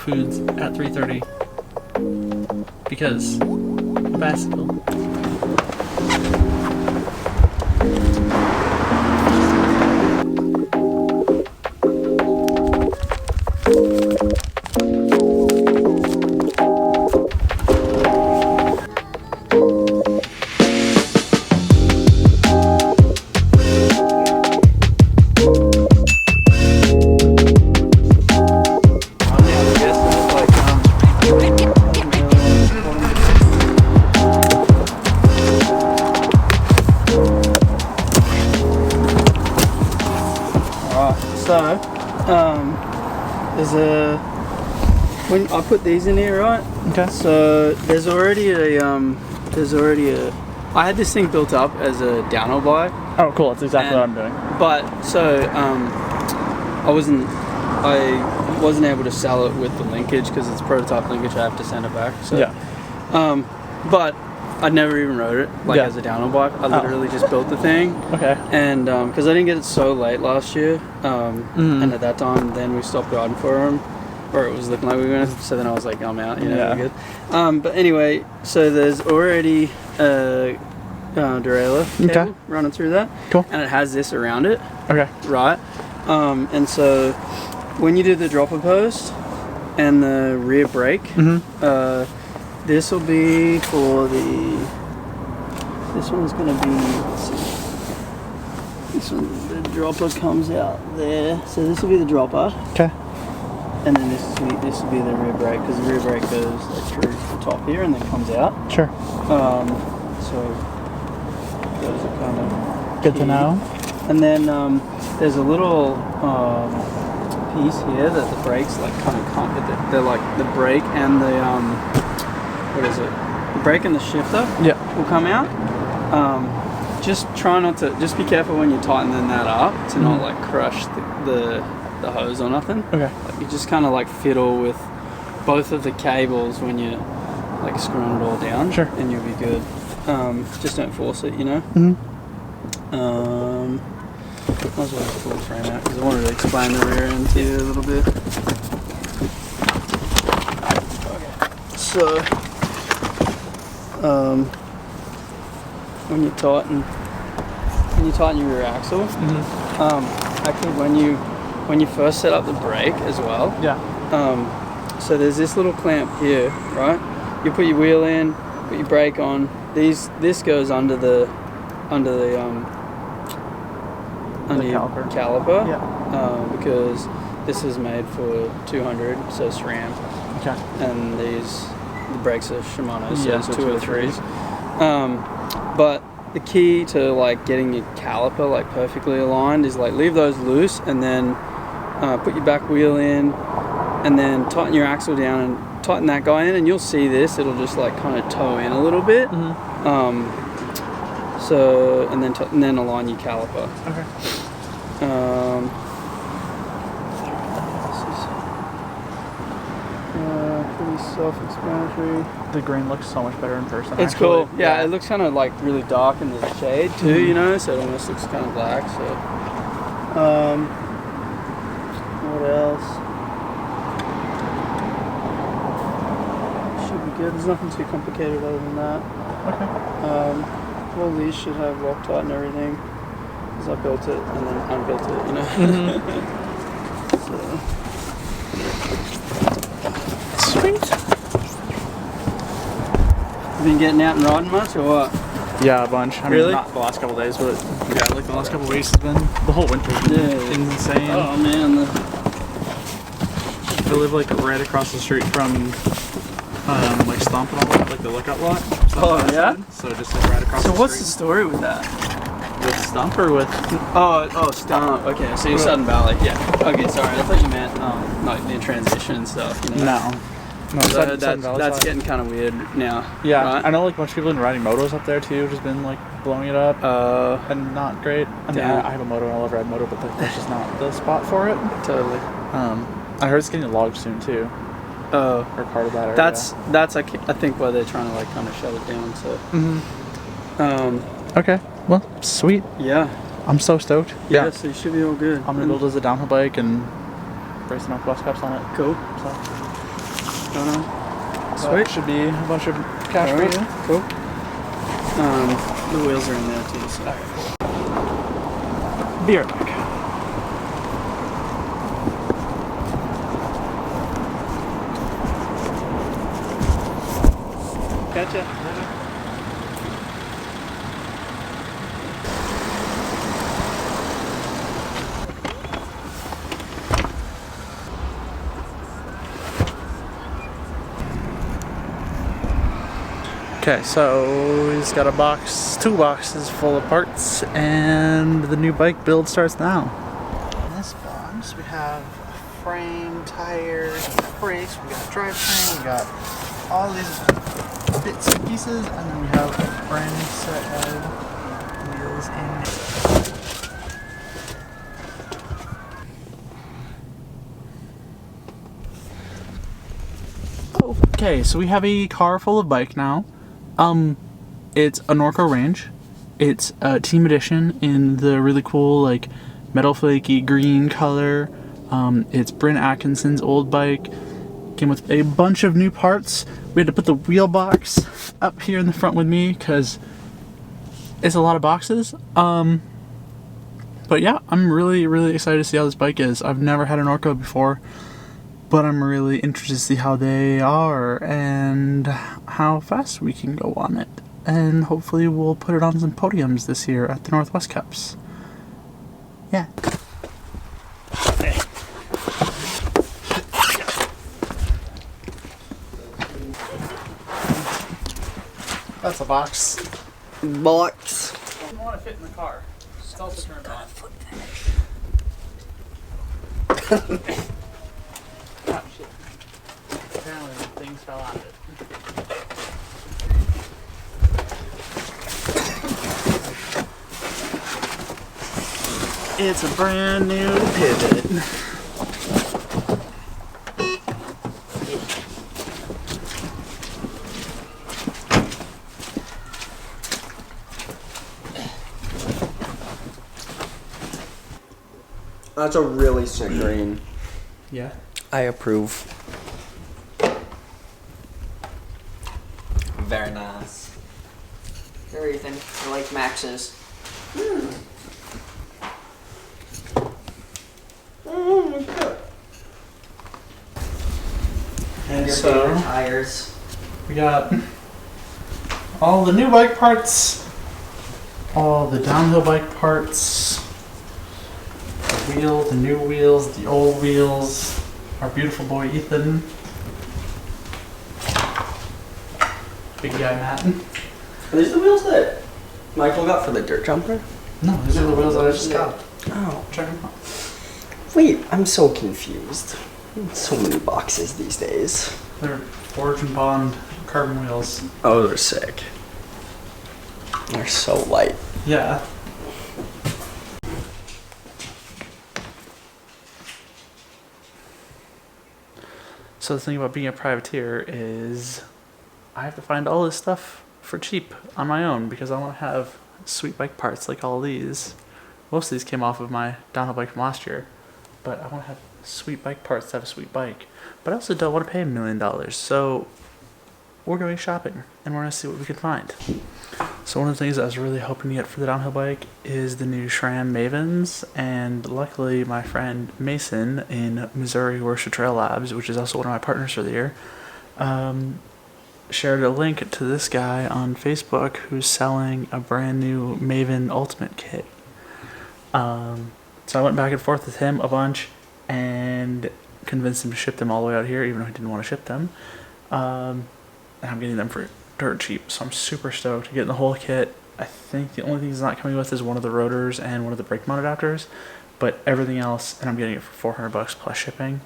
foods at 3:30 because a bicycle. When I put these in here, right? Okay. So there's already a I had this thing built up as a downhill bike. Oh, cool. That's exactly what I'm doing. But so I wasn't able to sell it with the linkage because it's prototype linkage. I have to send it back. So yeah. But I never even rode it as a downhill bike. I literally just built the thing. Okay. And because I didn't get it so late last year, and at that time, then we stopped riding for them, or it was looking like we were gonna. So then I was like, I'm out. You know, we're good. But anyway, so there's already a derailleur cable running through that. Cool. And it has this around it. Okay. Right. And so when you do the dropper post and the rear brake, this will be for the. This one's gonna be. Let's see. This one, the dropper comes out there. So this will be the dropper. Okay. And then this will be the rear brake because the rear brake goes like through the top here and then comes out. Sure. So those are kind of good to know. And then there's a little piece here that the brakes like kind of come. They're like the brake and the what is it? The brake and the shifter. Will come out. Just try not to. Just be careful when you tighten that up to not like crush the hose or nothing. Okay. Like you just kind of like fiddle with both of the cables when you like screwing it all down. Sure. And you'll be good. Just don't force it, you know. Might as well just pull the frame out because I wanted to explain the rear end to you a little bit. Okay. So, when you tighten your rear axle, actually when you first set up the brake as well. So there's this little clamp here, right? You put your wheel in, put your brake on. This goes under your caliper. Because this is made for 200, so SRAM. Okay. And the brakes are Shimano, so it's 203s. But the key to like getting your caliper like perfectly aligned is like leave those loose and then put your back wheel in and then tighten your axle down and tighten that guy in, and you'll see this. It'll just like kind of toe in a little bit. So and then align your caliper. Okay. Pretty self-explanatory. The green looks so much better in person. It's actually cool. Yeah, it looks kind of like really dark in the shade too, you know, so it almost looks kind of black. So, what else? Should be good. There's nothing too complicated other than that. Okay. All these should have Loctite and everything, because I built it and then unbuilt it, you know. Sweet. You been getting out and riding much or what? Yeah, a bunch. I mean, not the last couple of days, but yeah, like the last couple of weeks has been, the whole winter's been insane. Oh man. I live like right across the street from like Stomp and all that, like the lookout lot. Oh yeah? So just like right across the street. So what's the story with that? With Stomp or with? Oh, Stomp. Okay, so you're Sudden Valley. Yeah. Okay, sorry. I thought you meant like the transition and stuff. You know? No, so that's getting kind of weird now. Yeah, right? I know like a bunch of people have been riding motos up there too, which has been like blowing it up and not great. I mean, I have a moto and I love riding moto, but that's just not the spot for it. Totally. I heard it's getting logged soon too. Or part of that area. That's I think why they're trying to like kind of shut it down. So. Okay. Well, sweet. Yeah. I'm so stoked. Yeah. So you should be all good. I'm gonna build as a downhill bike and racing off bus cups on it. Cool. So. Totally. That Sweet. should be a bunch of cash for you. Cool. The wheels are in there too. So. Be right back. Gotcha. Okay, so he's got two boxes full of parts, and the new bike build starts now. In this box, we have a frame, tires, we got brakes, we got drivetrain, we got all these bits and pieces, and then we have a brand new set of wheels in. Okay, so we have a car full of bike now. It's a Norco Range. It's a team edition in the really cool, like, metal flaky green color. It's Bryn Atkinson's old bike. Came with a bunch of new parts. We had to put the wheel box up here in the front with me because it's a lot of boxes. But yeah, I'm really, really excited to see how this bike is. I've never had an Norco before, but I'm really interested to see how they are and how fast we can go on it. And hopefully we'll put it on some podiums this year at the Northwest Cups. Yeah. That's a box. Box. I don't want to fit in the car. It's also turned on. Oh shit. Apparently things fell out of it. It's a brand new pivot. That's a really sick green. Yeah. I approve. Very nice. Here, Ethan. I like Max's. And your So- favorite tires. We got all the new bike parts, all the downhill bike parts, the wheel, the new wheels, the old wheels, our beautiful boy Ethan, big guy Matt. Are these the wheels that Michael got for the dirt jumper? No, these are the wheels that I just got. Oh. Check them out. Wait, I'm so confused. So many boxes these days. They're Forge and Bond carbon wheels. Oh, they're sick. They're so light. Yeah. So the thing about being a privateer is I have to find all this stuff for cheap on my own because I want to have sweet bike parts like all these. Most of these came off of my downhill bike from last year, but I want to have sweet bike parts to have a sweet bike. But I also don't want to pay $1 million, so we're going shopping and we're going to see what we can find. So one of the things I was really hoping to get for the downhill bike is the new SRAM Mavens, and luckily my friend Mason in Missouri works for Trail Labs, which is also one of my partners for the year, shared a link to this guy on Facebook who's selling a brand new Maven Ultimate kit. So I went back and forth with him a bunch and convinced him to ship them all the way out here, even though he didn't want to ship them. And I'm getting them for dirt cheap, so I'm super stoked. Getting the whole kit. I think the only thing he's not coming with is one of the rotors and one of the brake mount adapters, but everything else, and I'm getting it for $400 plus shipping,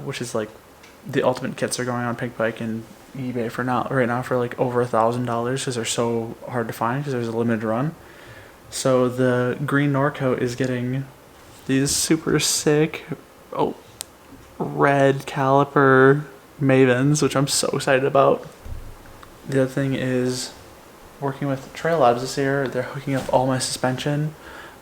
which is like the ultimate kits are going on Pink Bike and eBay for now, right now, for like over $1,000 because they're so hard to find because there's a limited run. So the green Norco is getting these super sick red caliper Mavens, which I'm so excited about. The other thing is working with Trail Labs this year. They're hooking up all my suspension.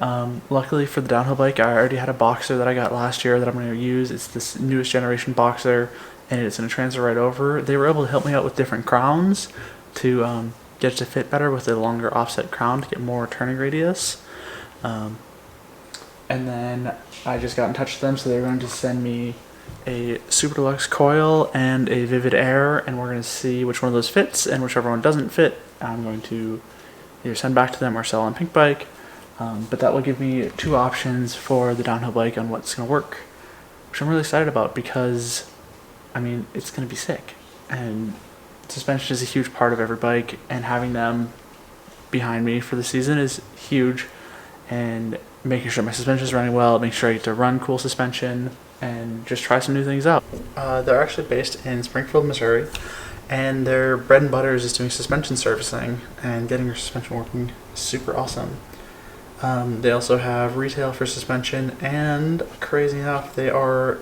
Luckily for the downhill bike, I already had a Boxer that I got last year that I'm going to use. It's this newest generation Boxer, and it's going to transfer right over. They were able to help me out with different crowns to get it to fit better with a longer offset crown to get more turning radius. And then I just got in touch with them, so they're going to send me a Super Deluxe coil and a Vivid Air, and we're going to see which one of those fits, and whichever one doesn't fit, I'm going to either send back to them or sell on Pink Bike. But that will give me 2 options for the downhill bike on what's going to work, which I'm really excited about because, I mean, it's going to be sick. And suspension is a huge part of every bike, and having them behind me for the season is huge. And making sure my suspension is running well, making sure I get to run cool suspension, and just try some new things out. They're actually based in Springfield, Missouri, and their bread and butter is just doing suspension servicing and getting your suspension working super awesome. They also have retail for suspension, and crazy enough, they are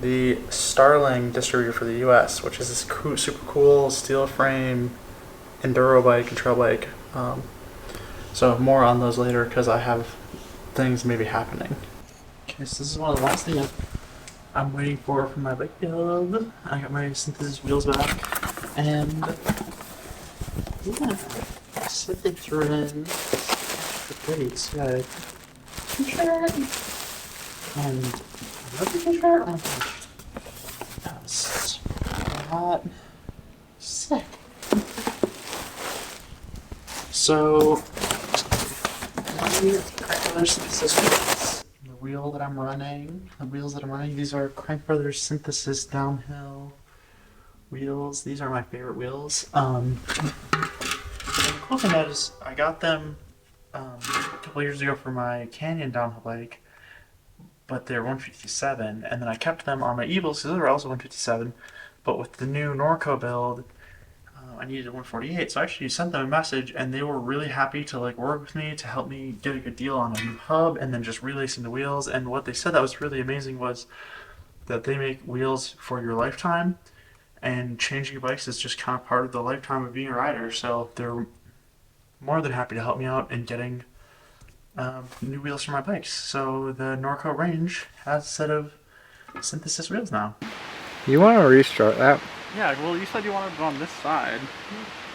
the Starling distributor for the US, which is this super cool steel frame enduro bike and trail bike. So more on those later because I have things maybe happening. Okay, so this is one of the last things I'm waiting for my bike build. I got my synthesis wheels back, and yeah, I said they threw in the brakes. Got a t-shirt and another t-shirt. Oh my gosh, that was so hot. Sick. So the wheel that I'm running, these are Crank Brothers Synthesis downhill wheels. These are my favorite wheels. And the cool thing is I got them a couple years ago for my Canyon downhill bike, but they're 157, and then I kept them on my Evils because they were also 157, but with the new Norco build, I needed a 148, so I actually sent them a message, and they were really happy to like work with me to help me get a good deal on a new hub and then just relacing the wheels. And what they said that was really amazing was that they make wheels for your lifetime, and changing your bikes is just kind of part of the lifetime of being a rider. So they're more than happy to help me out in getting new wheels for my bikes. So the Norco Range has a set of synthesis wheels now. You want to restart that? Yeah, well, you said you wanted it on this side.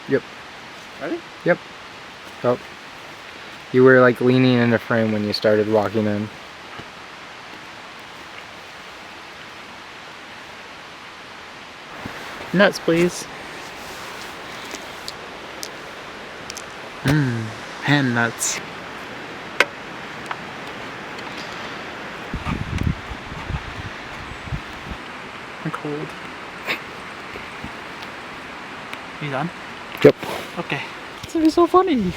Yep. Ready? Yep. Oh. You were like leaning in the frame when you started walking in. Nuts, please. Hand nuts. I'm cold. You done? Yep. Okay. This is so funny.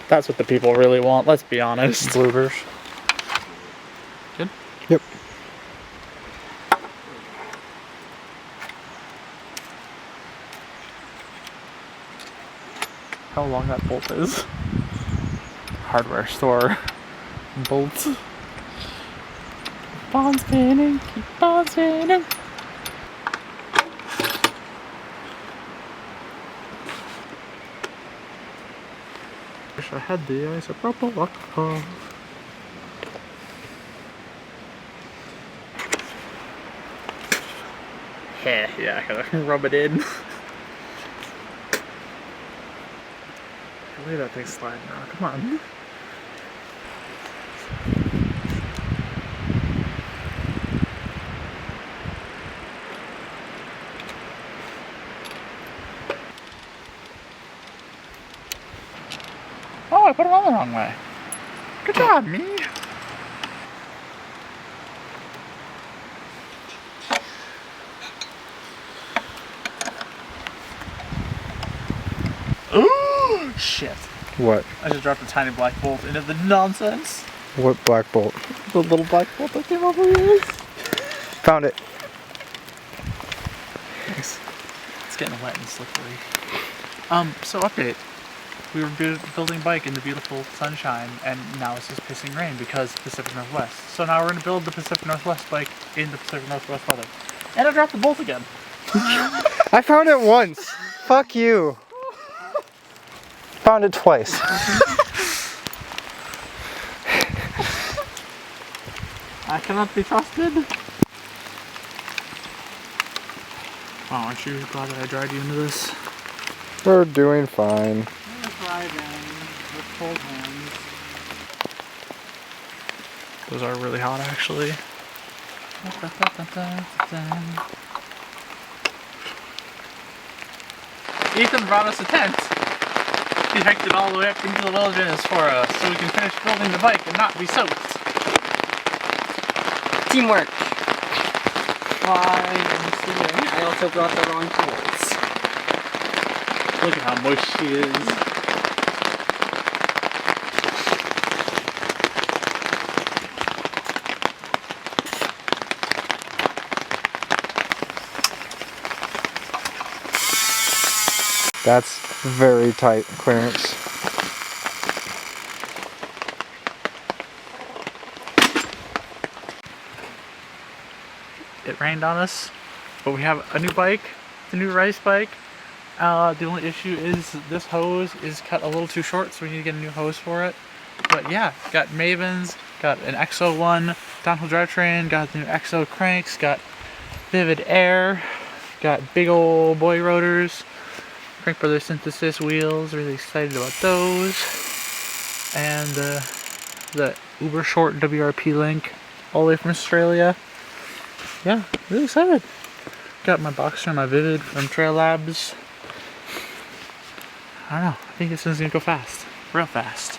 That's what the people really want, let's be honest. Bloopers. Good? Yep. How long that bolt is. Hardware store bolts. Keep on spinning, keep on spinning. Wish I had the isopropyl alcohol. Yeah, I gotta rub it in. Look at that thing sliding now, come on. Oh, I put it on the wrong way. Good job, me. Ooh, shit. What? I just dropped a tiny black bolt into the nonsense. What black bolt? The little black bolt that came over here. Found it. Thanks. It's getting wet and slippery. So update. We were building a bike in the beautiful sunshine, and now it's just pissing rain because Pacific Northwest. So now we're going to build the Pacific Northwest bike in the Pacific Northwest weather. And I dropped the bolt again. I found it once. Fuck you. Found it twice. I cannot be trusted. Oh, aren't you glad that I dragged you into this? We're doing fine. We're driving with cold hands. Those are really hot, actually. Ethan brought us a tent. He hiked it all the way up into the wilderness for us so we can finish building the bike and not be soaked. Teamwork. Why? I'm I also brought the wrong tools. Look at how moist she is. That's very tight clearance. It rained on us, but we have a new bike, the new race bike. The only issue is this hose is cut a little too short, so we need to get a new hose for it. But yeah, got Mavens, got an XO1 downhill drivetrain, got the new XO cranks, got Vivid Air, got big old boy rotors, Crank Brothers Synthesis wheels, really excited about those. And the uber short WRP link all the way from Australia. Yeah, really excited. Got my Boxer and my Vivid from Trail Labs. I don't know, I think this one's gonna go fast. Real fast.